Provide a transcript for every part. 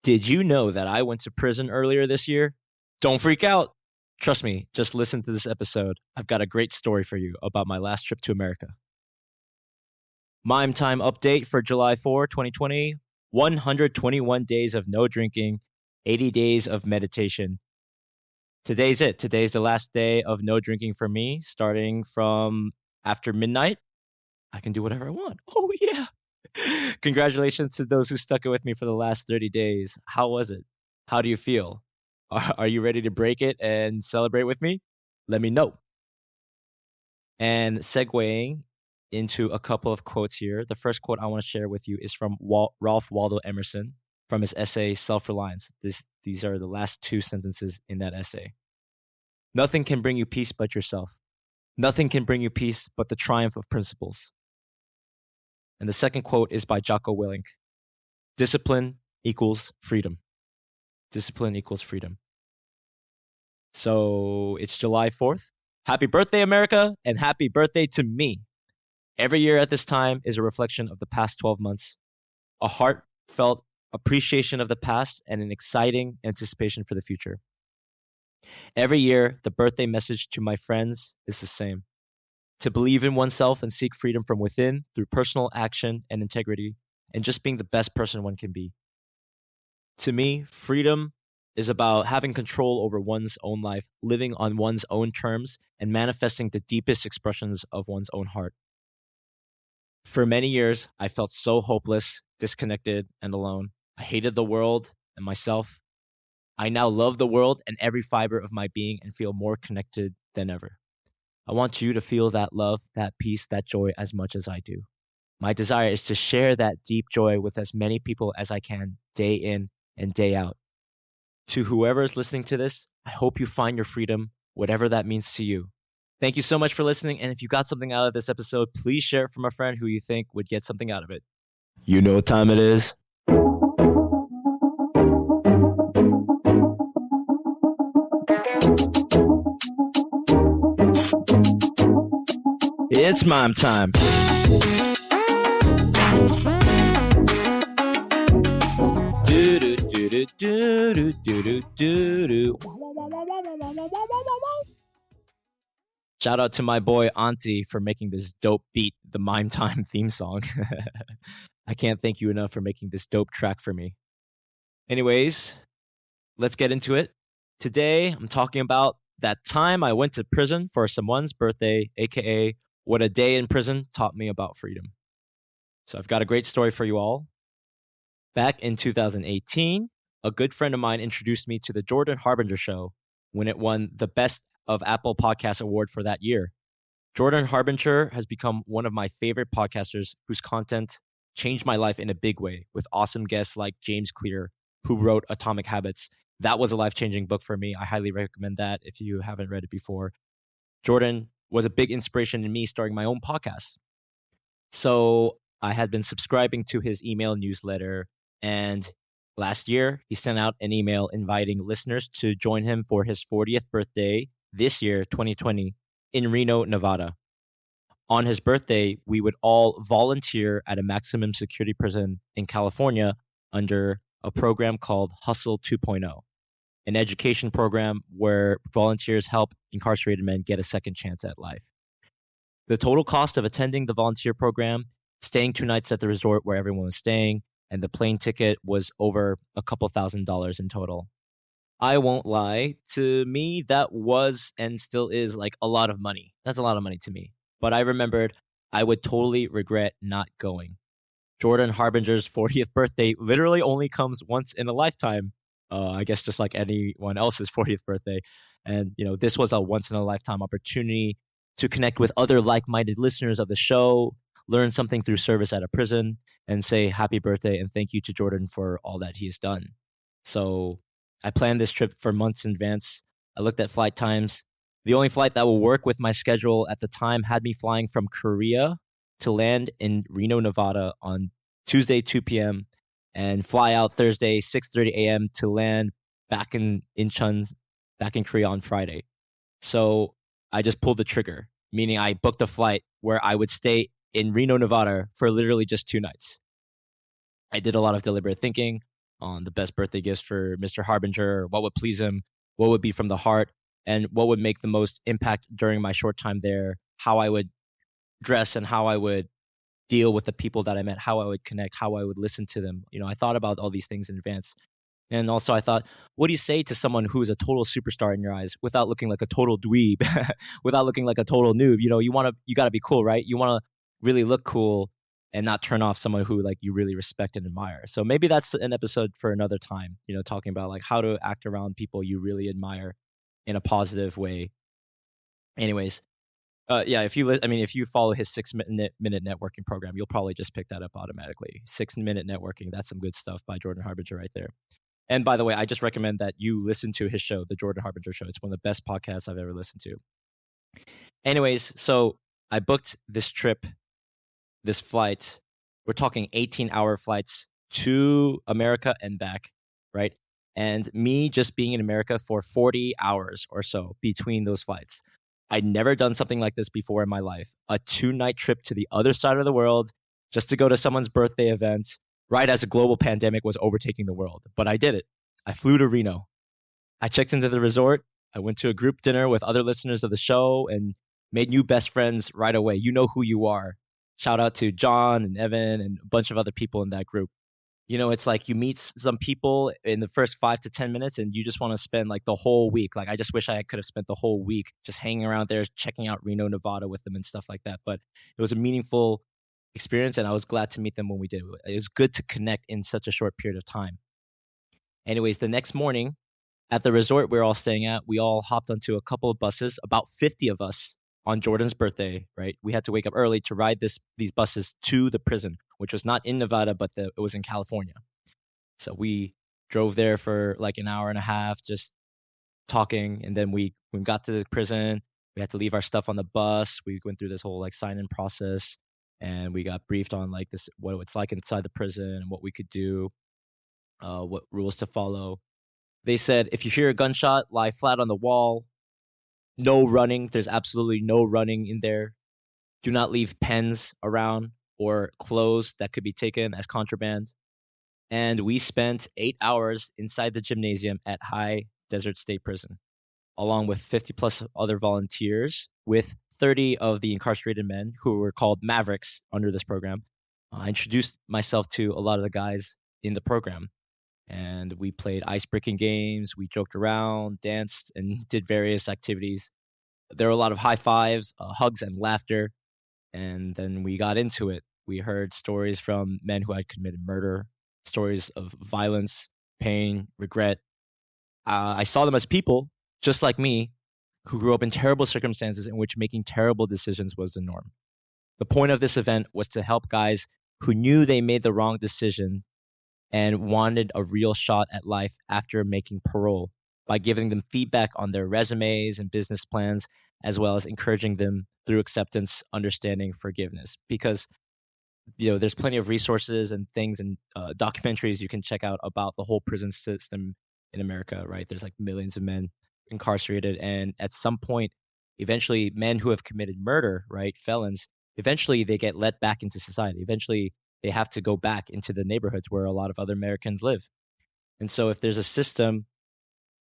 Did you know that I went to prison earlier this year? Don't freak out. Trust me, just listen to this episode. I've got a great story for you about my last trip to America. MAIM time update for July 4, 2020. 121 days of no drinking, 80 days of meditation. Today's it. Today's the last day of no drinking for me, starting from after midnight. I can do whatever I want. Oh, yeah. Congratulations to those who stuck it with me for the last 30 days. How was it? How do you feel? Are you ready to break it and celebrate with me? Let me know. And segueing into a couple of quotes here. The first quote I want to share with you is from Ralph Waldo Emerson from his essay, Self-Reliance. These are the last two sentences in that essay. Nothing can bring you peace but yourself. Nothing can bring you peace but the triumph of principles. And the second quote is by Jocko Willink. Discipline equals freedom. Discipline equals freedom. So it's July 4th. Happy birthday, America, and happy birthday to me. Every year at this time is a reflection of the past 12 months, a heartfelt appreciation of the past, and an exciting anticipation for the future. Every year, the birthday message to my friends is the same. To believe in oneself and seek freedom from within through personal action and integrity, and just being the best person one can be. To me, freedom is about having control over one's own life, living on one's own terms, and manifesting the deepest expressions of one's own heart. For many years, I felt so hopeless, disconnected, and alone. I hated the world and myself. I now love the world and every fiber of my being and feel more connected than ever. I want you to feel that love, that peace, that joy as much as I do. My desire is to share that deep joy with as many people as I can, day in and day out. To whoever is listening to this, I hope you find your freedom, whatever that means to you. Thank you so much for listening, and if you got something out of this episode, please share it from a friend who you think would get something out of it. You know what time it is. It's MAIM time. Shout out to my boy Auntie for making this dope beat, the MAIM time theme song. I can't thank you enough for making this dope track for me. Anyways, let's get into it. Today, I'm talking about that time I went to prison for someone's birthday, aka what a day in prison taught me about freedom. So I've got a great story for you all. Back in 2018, a good friend of mine introduced me to the Jordan Harbinger Show when it won the Best of Apple Podcast Award for that year. Jordan Harbinger has become one of my favorite podcasters whose content changed my life in a big way, with awesome guests like James Clear, who wrote Atomic Habits. That was a life-changing book for me. I highly recommend that if you haven't read it before. Jordan was a big inspiration in me starting my own podcast. So I had been subscribing to his email newsletter, and last year he sent out an email inviting listeners to join him for his 40th birthday this year, 2020, in Reno, Nevada. On his birthday, we would all volunteer at a maximum security prison in California under a program called Hustle 2.0, an education program where volunteers help incarcerated men get a second chance at life. The total cost of attending the volunteer program, staying 2 nights at the resort where everyone was staying, and the plane ticket was over a couple $1,000s in total. I won't lie, to me, that was and still is like a lot of money. That's a lot of money to me. But I remembered I would totally regret not going. Jordan Harbinger's 40th birthday literally only comes once in a lifetime. I guess just like anyone else's 40th birthday. And, this was a once in a lifetime opportunity to connect with other like-minded listeners of the show, learn something through service at a prison, and say happy birthday and thank you to Jordan for all that he's done. So I planned this trip for months in advance. I looked at flight times. The only flight that will work with my schedule at the time had me flying from Korea to land in Reno, Nevada on Tuesday, 2 p.m. and fly out Thursday, 6:30 a.m. to land back in Incheon, back in Korea on Friday. So I just pulled the trigger, meaning I booked a flight where I would stay in Reno, Nevada for literally just 2 nights. I did a lot of deliberate thinking. on the best birthday gifts for Mr. Harbinger, what would please him, what would be from the heart, and what would make the most impact during my short time there, how I would dress and how I would deal with the people that I met, how I would connect, how I would listen to them. I thought about all these things in advance. And also I thought, what do you say to someone who is a total superstar in your eyes without looking like a total dweeb, without looking like a total noob? You got to be cool, right? You want to really look cool and not turn off someone who like you really respect and admire. So maybe that's an episode for another time, talking about like how to act around people you really admire in a positive way. Anyways, yeah, if you follow his 6-minute networking program, you'll probably just pick that up automatically. 6-minute networking, that's some good stuff by Jordan Harbinger right there. And by the way, I just recommend that you listen to his show, The Jordan Harbinger Show. It's one of the best podcasts I've ever listened to. Anyways, so I booked this trip, this flight. We're talking 18-hour flights to America and back, right? And me just being in America for 40 hours or so between those flights. I'd never done something like this before in my life. A 2-night trip to the other side of the world just to go to someone's birthday event right as a global pandemic was overtaking the world. But I did it. I flew to Reno. I checked into the resort. I went to a group dinner with other listeners of the show and made new best friends right away. You know who you are. Shout out to John and Evan and a bunch of other people in that group. It's like you meet some people in the first 5 to 10 minutes and you just want to spend like the whole week. Like I just wish I could have spent the whole week just hanging around there, checking out Reno, Nevada with them and stuff like that. But it was a meaningful experience and I was glad to meet them when we did. It was good to connect in such a short period of time. Anyways, the next morning at the resort we were all staying at, we all hopped onto a couple of buses, about 50 of us on Jordan's birthday, right? We had to wake up early to ride these buses to the prison, which was not in Nevada, but it was in California. So we drove there for like an hour and a half, just talking. And then when we got to the prison, we had to leave our stuff on the bus. We went through this whole like sign-in process and we got briefed on like this, what it's like inside the prison and what we could do, what rules to follow. They said, if you hear a gunshot, lie flat on the wall. No running. There's absolutely no running in there. Do not leave pens around or clothes that could be taken as contraband. And we spent 8 hours inside the gymnasium at High Desert State Prison, along with 50 plus other volunteers, with 30 of the incarcerated men who were called Mavericks under this program. I introduced myself to a lot of the guys in the program. And we played ice-breaking games, we joked around, danced, and did various activities. There were a lot of high fives, hugs, and laughter. And then we got into it. We heard stories from men who had committed murder, stories of violence, pain, regret. I saw them as people, just like me, who grew up in terrible circumstances in which making terrible decisions was the norm. The point of this event was to help guys who knew they made the wrong decision and wanted a real shot at life after making parole by giving them feedback on their resumes and business plans, as well as encouraging them through acceptance, understanding, forgiveness. Because, there's plenty of resources and things and documentaries you can check out about the whole prison system in America, right? There's like millions of men incarcerated. And at some point, eventually men who have committed murder, right, felons, eventually they get let back into society. Eventually they have to go back into the neighborhoods where a lot of other Americans live. And so if there's a system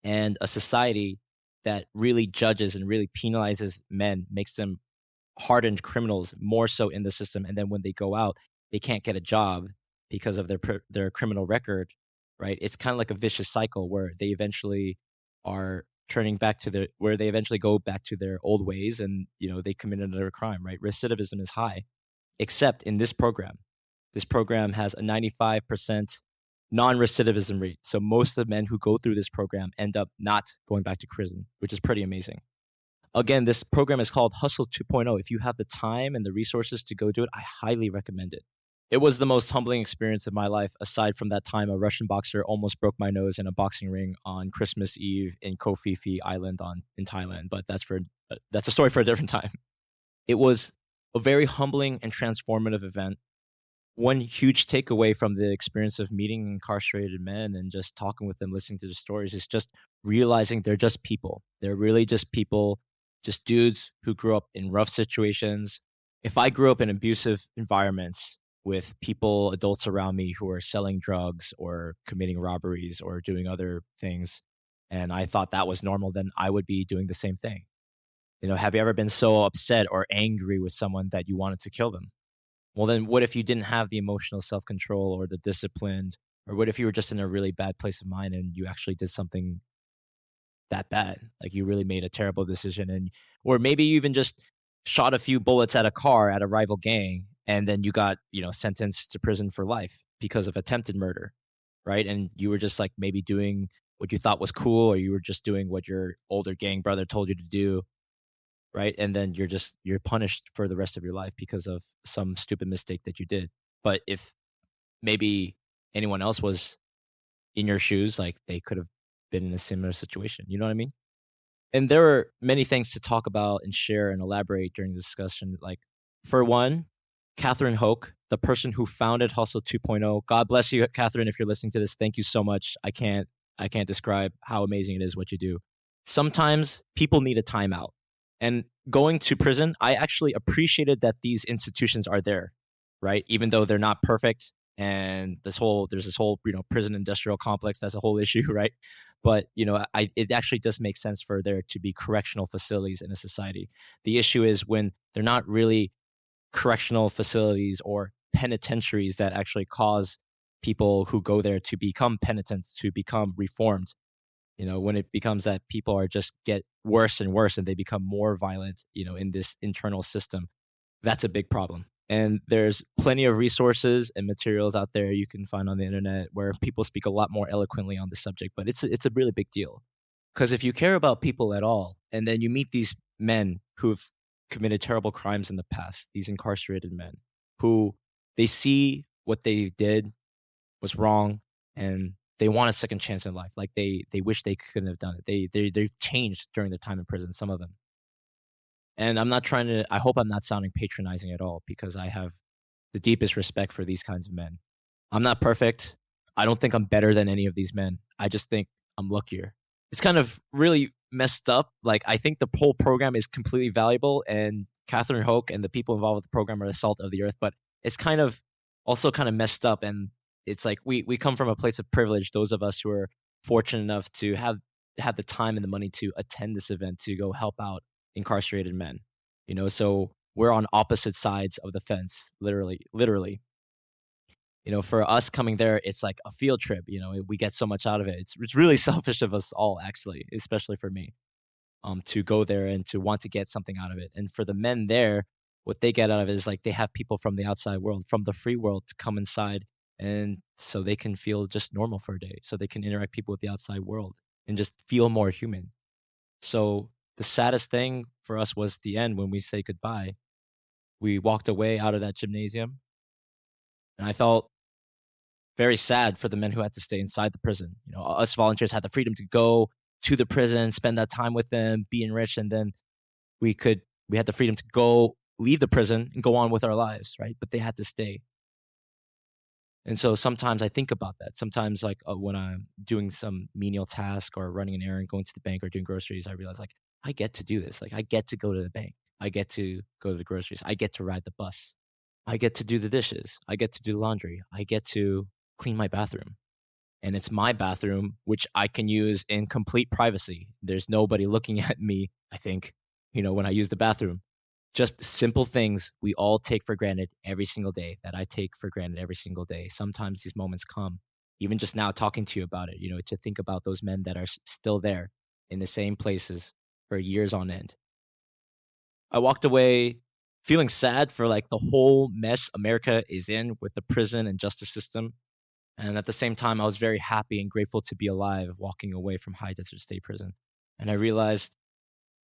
and a society that really judges and really penalizes men, makes them hardened criminals more so in the system, and then when they go out, they can't get a job because of their criminal record, right? It's kind of like a vicious cycle where they eventually are turning back to where they eventually go back to their old ways and, they commit another crime, right? Recidivism is high, except in this program. This program has a 95% non-recidivism rate. So most of the men who go through this program end up not going back to prison, which is pretty amazing. Again, this program is called Hustle 2.0. If you have the time and the resources to go do it, I highly recommend it. It was the most humbling experience of my life, aside from that time a Russian boxer almost broke my nose in a boxing ring on Christmas Eve in Koh Phi Phi Island in Thailand. But that's a story for a different time. It was a very humbling and transformative event. One huge takeaway from the experience of meeting incarcerated men and just talking with them, listening to their stories, is just realizing they're just people. They're really just people, just dudes who grew up in rough situations. If I grew up in abusive environments, with people, adults around me who are selling drugs or committing robberies or doing other things, and I thought that was normal, then I would be doing the same thing. Have you ever been so upset or angry with someone that you wanted to kill them? Well, then what if you didn't have the emotional self-control or the discipline, or what if you were just in a really bad place of mind and you actually did something that bad? Like you really made a terrible decision, or maybe you even just shot a few bullets at a car at a rival gang, and then you got, sentenced to prison for life because of attempted murder, right? And you were just like maybe doing what you thought was cool, or you were just doing what your older gang brother told you to do, right? And then you're punished for the rest of your life because of some stupid mistake that you did. But if maybe anyone else was in your shoes, like they could have been in a similar situation. You know what I mean? And there are many things to talk about and share and elaborate during the discussion. Like, for one, Catherine Hoke, the person who founded Hustle 2.0. God bless you, Catherine, if you're listening to this. Thank you so much. I can't describe how amazing it is what you do. Sometimes people need a timeout. And going to prison, I actually appreciated that these institutions are there, right? Even though they're not perfect, and there's this whole prison industrial complex, that's a whole issue, right? But it actually does make sense for there to be correctional facilities in a society. The issue is when they're not really correctional facilities or penitentiaries that actually cause people who go there to become penitent, to become reformed. When it becomes that people are just get worse and worse and they become more violent, in this internal system, that's a big problem. And there's plenty of resources and materials out there you can find on the internet where people speak a lot more eloquently on the subject, but it's a really big deal. Because if you care about people at all, and then you meet these men who've committed terrible crimes in the past, these incarcerated men who they see what they did was wrong and they want a second chance in life. Like they wish they couldn't have done it. They've changed during their time in prison, some of them. And I hope I'm not sounding patronizing at all, because I have the deepest respect for these kinds of men. I'm not perfect. I don't think I'm better than any of these men. I just think I'm luckier. It's kind of really messed up. Like, I think the whole program is completely valuable, and Catherine Hoke and the people involved with the program are the salt of the earth, but it's kind of also kind of messed up. And it's like we come from a place of privilege, those of us who are fortunate enough to have the time and the money to attend this event, to go help out incarcerated men. So we're on opposite sides of the fence, literally. For us coming there, it's like a field trip. We get so much out of it. It's really selfish of us all, actually, especially for me, to go there and to want to get something out of it. And for the men there, what they get out of it is like they have people from the outside world, from the free world, to come inside, and so they can feel just normal for a day, so they can interact people with the outside world and just feel more human. So the saddest thing for us was the end, when we say goodbye. We walked away out of that gymnasium, and I felt very sad for the men who had to stay inside the prison. Us volunteers had the freedom to go to the prison, spend that time with them, be enriched, and then we had the freedom to go leave the prison and go on with our lives, right? But they had to stay. And so sometimes I think about that. Sometimes, like when I'm doing some menial task or running an errand, going to the bank or doing groceries, I realize like I get to do this. Like I get to go to the bank. I get to go to the groceries. I get to ride the bus. I get to do the dishes. I get to do the laundry. I get to clean my bathroom. And it's my bathroom, which I can use in complete privacy. There's nobody looking at me, I think, when I use the bathroom. Just simple things we all take for granted every single day, that I take for granted every single day. Sometimes these moments come, even just now talking to you about it, to think about those men that are still there in the same places for years on end. I walked away feeling sad for like the whole mess America is in with the prison and justice system. And at the same time, I was very happy and grateful to be alive, walking away from High Desert State Prison. And I realized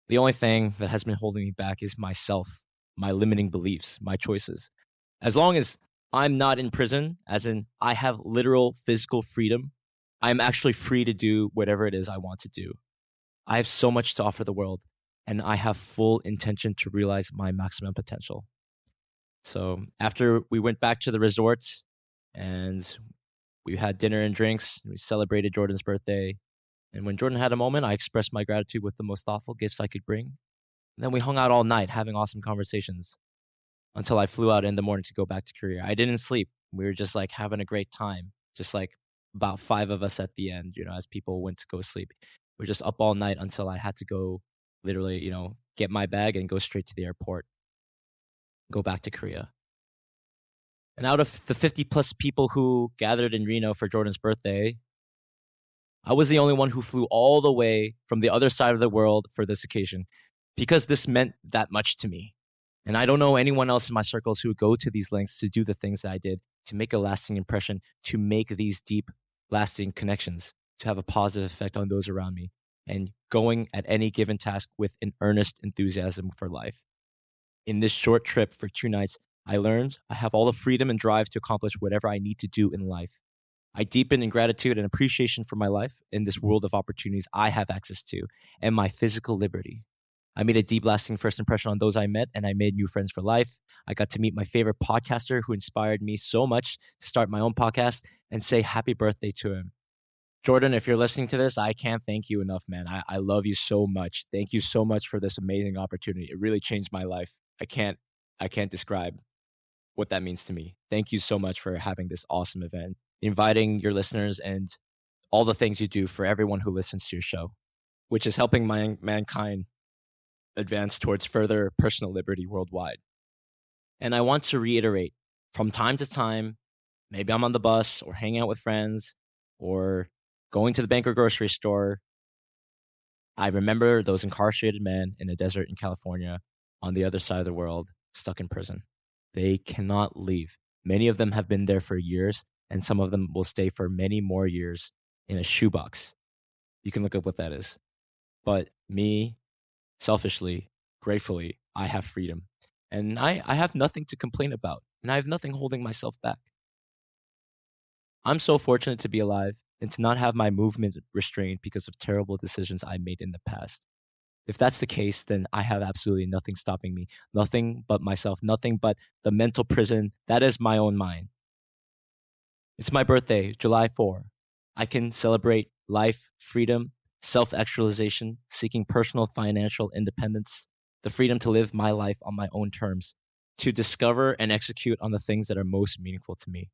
the only thing that has been holding me back is myself, my limiting beliefs, my choices. As long as I'm not in prison, as in I have literal physical freedom, I'm actually free to do whatever it is I want to do. I have so much to offer the world, and I have full intention to realize my maximum potential. So after we went back to the resorts and we had dinner and drinks, we celebrated Jordan's birthday. And when Jordan had a moment, I expressed my gratitude with the most thoughtful gifts I could bring. And then we hung out all night having awesome conversations. until I flew out in the morning to go back to Korea. I didn't sleep. We were just like having a great time. Just like about 5 of us at the end, as people went to go sleep. We were just up all night until I had to go literally, get my bag and go straight to the airport, go back to Korea. And out of the 50 plus people who gathered in Reno for Jordan's birthday, I was the only one who flew all the way from the other side of the world for this occasion because this meant that much to me. And I don't know anyone else in my circles who would go to these lengths to do the things that I did, to make a lasting impression, to make these deep, lasting connections, to have a positive effect on those around me, and going at any given task with an earnest enthusiasm for life. In this short trip for 2 nights, I learned I have all the freedom and drive to accomplish whatever I need to do in life. I deepen in gratitude and appreciation for my life in this world of opportunities I have access to and my physical liberty. I made a deep, lasting first impression on those I met, and I made new friends for life. I got to meet my favorite podcaster who inspired me so much to start my own podcast and say happy birthday to him. Jordan, if you're listening to this, I can't thank you enough, man. I love you so much. Thank you so much for this amazing opportunity. It really changed my life. I can't describe what that means to me. Thank you so much for having this awesome event, inviting your listeners, and all the things you do for everyone who listens to your show, which is helping mankind advance towards further personal liberty worldwide. And I want to reiterate, from time to time, maybe I'm on the bus or hanging out with friends or going to the bank or grocery store, I remember those incarcerated men in a desert in California on the other side of the world, stuck in prison. They cannot leave. Many of them have been there for years, and some of them will stay for many more years in a shoebox. You can look up what that is. But me, selfishly, gratefully, I have freedom. And I have nothing to complain about. And I have nothing holding myself back. I'm so fortunate to be alive and to not have my movement restrained because of terrible decisions I made in the past. If that's the case, then I have absolutely nothing stopping me. Nothing but myself. Nothing but the mental prison that is my own mind. It's my birthday, July 4. I can celebrate life, freedom, self-actualization, seeking personal financial independence, the freedom to live my life on my own terms, to discover and execute on the things that are most meaningful to me.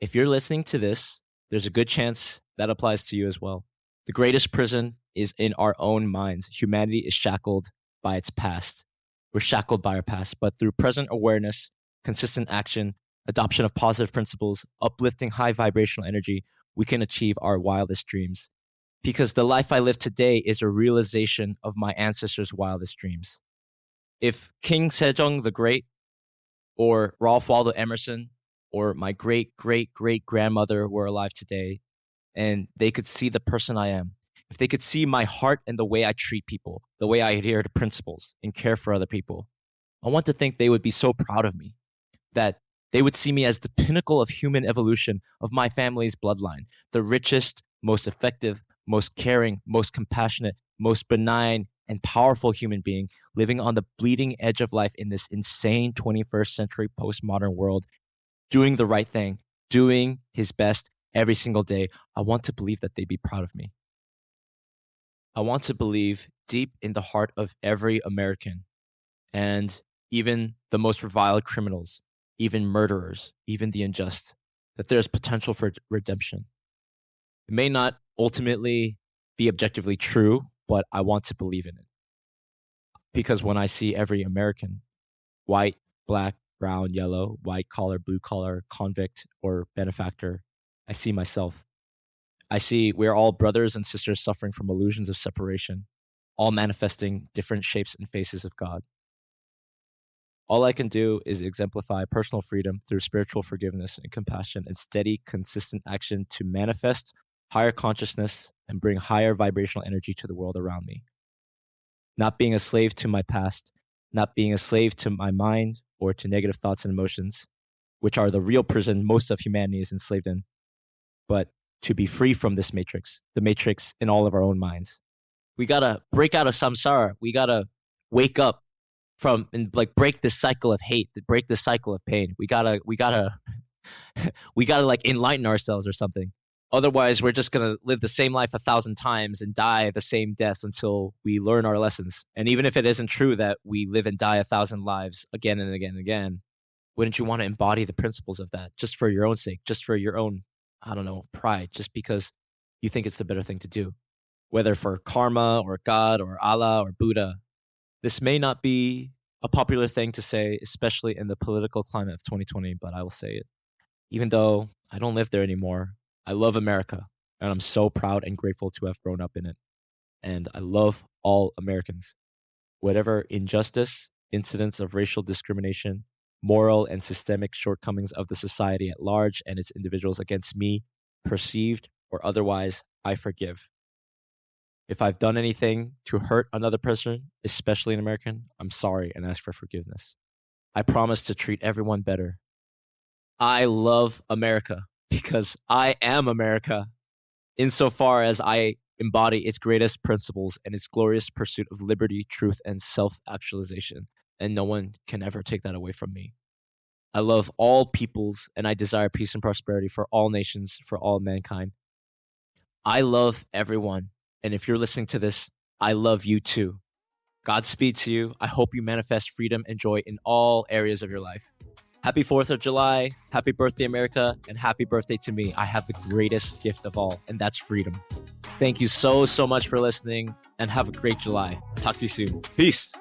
If you're listening to this, there's a good chance that applies to you as well. The greatest prison is in our own minds. Humanity is shackled by its past. We're shackled by our past, but through present awareness, consistent action, adoption of positive principles, uplifting high vibrational energy, we can achieve our wildest dreams. Because the life I live today is a realization of my ancestors' wildest dreams. If King Sejong the Great, or Ralph Waldo Emerson, or my great-great-great-grandmother were alive today, and they could see the person I am, if they could see my heart and the way I treat people, the way I adhere to principles and care for other people, I want to think they would be so proud of me, that they would see me as the pinnacle of human evolution of my family's bloodline, the richest, most effective, most caring, most compassionate, most benign, and powerful human being living on the bleeding edge of life in this insane 21st century postmodern world, doing the right thing, doing his best every single day. I want to believe that they'd be proud of me. I want to believe deep in the heart of every American, and even the most reviled criminals, even murderers, even the unjust, that there's potential for redemption. It may not ultimately be objectively true, but I want to believe in it. Because when I see every American, white, black, brown, yellow, white collar, blue collar, convict, or benefactor, I see myself. I see we're all brothers and sisters suffering from illusions of separation, all manifesting different shapes and faces of God. All I can do is exemplify personal freedom through spiritual forgiveness and compassion and steady, consistent action to manifest higher consciousness and bring higher vibrational energy to the world around me. Not being a slave to my past, not being a slave to my mind or to negative thoughts and emotions, which are the real prison most of humanity is enslaved in, but to be free from this matrix, the matrix in all of our own minds. We gotta break out of samsara. We gotta wake up from and like break this cycle of hate, break this cycle of pain. We gotta like enlighten ourselves or something. Otherwise, we're just going to live the same life 1,000 times and die the same deaths until we learn our lessons. And even if it isn't true that we live and die 1,000 lives again and again and again, wouldn't you want to embody the principles of that just for your own sake, just for your own, I don't know, pride, just because you think it's the better thing to do? Whether for karma or God or Allah or Buddha, this may not be a popular thing to say, especially in the political climate of 2020, but I will say it. Even though I don't live there anymore, I love America, and I'm so proud and grateful to have grown up in it. And I love all Americans. Whatever injustice, incidents of racial discrimination, moral and systemic shortcomings of the society at large and its individuals against me, perceived or otherwise, I forgive. If I've done anything to hurt another person, especially an American, I'm sorry and ask for forgiveness. I promise to treat everyone better. I love America because I am America, insofar as I embody its greatest principles and its glorious pursuit of liberty, truth, and self-actualization, and no one can ever take that away from me. I love all peoples, and I desire peace and prosperity for all nations, for all mankind. I love everyone, and if you're listening to this, I love you too. Godspeed to you. I hope you manifest freedom and joy in all areas of your life. Happy 4th of July, happy birthday, America, and happy birthday to me. I have the greatest gift of all, and that's freedom. Thank you so much for listening, and have a great July. Talk to you soon. Peace.